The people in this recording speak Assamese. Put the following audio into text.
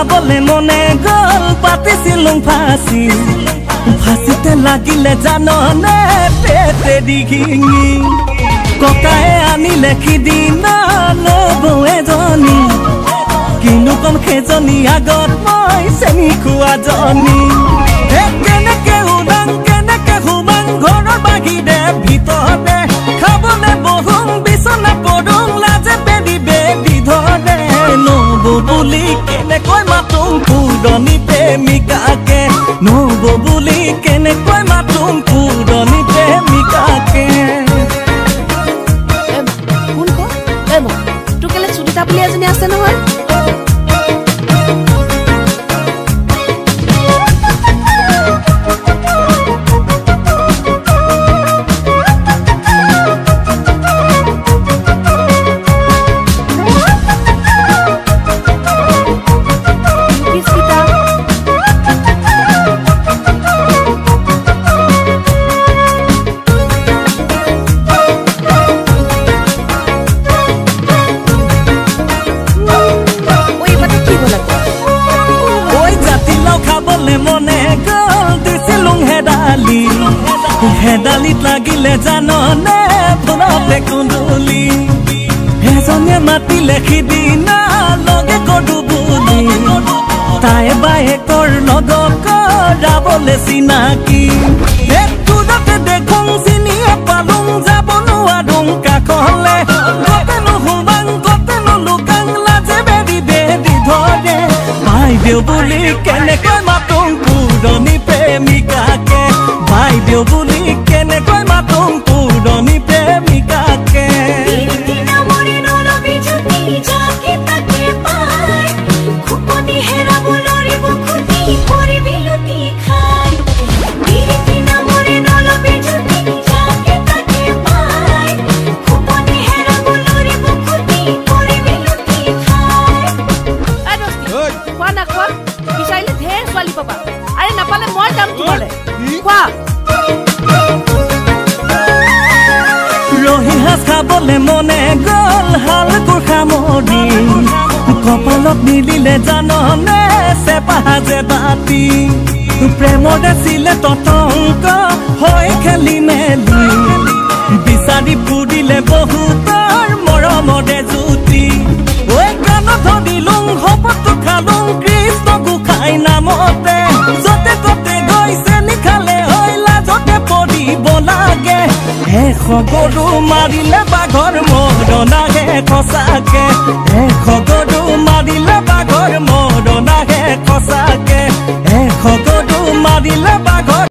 খাবলে মনে গল পাতিছিলুং ফাঁচি ফাঁচিতে লাগিলে জাননে পেটে ডিঙি ককায়ে আনিলে সিদিনা নবৌ এজনী কিনো কম সেইজনী আগত মই চেনি খোৱা জনী কেনেকে উদাং কেনেকে সুমাং ঘৰৰ বাহিৰে ভিতৰতে খাবলে বহুং বিচনা পদুং লাজে পেদি বেদি ধৰে নবৌ বুলি কেনেকৈ মাতুং পুৰণি প্ৰেমিকাকে নবৌ বুলি কেনেকৈ মাতুং পুৰণি প্ৰেমিকাকে তোৰ কেলে চুলিতা বুলি এজনী আছে নহয় হেদালিত লাগিলে জাননে ভুলতে কুন্দুলি এজনে মাতিলে সিদিনা লগে কৰো বুলি তাই বায়েকৰ লগত কৰাবলে চিনাকি দূৰতে দেখোঁ চিনিয়ে পালোং যাব নোৱাৰোং কাষলে গতেনো সুমাং গতেনো লুকাং লাজে বেদি বেদি ধৰে বাইদেউ বুলি কেনেকৈ মাতোং পুৰণি প্ৰেমিকাকে বাইদেউ বুলি কেনেকৈ মাতুং পুৰণি প্ৰেমিকাকে খাবলে মনে গল হাল কুৰ্খা মৰি কপালত মিলিলে জাননে চেপা যে বাতি প্ৰেমৰে ছিলে ততংক হৈ খেলি মেলি বিচাৰি ফুৰিলে বহুতৰ মৰমৰে জুতি ঐ গানত ধৰিলুং শপতটো খালুং কৃষ্ণ গোসাঁই নামতে যতে ততে গৈছে নিখালে হৈ লাজতে পৰিব লাগে এশ গৰু মাৰিলে বাঘৰ মৰণাহে সঁচাকে এশ গৰু মাৰিলে বাঘৰ মৰণাহে সঁচাকে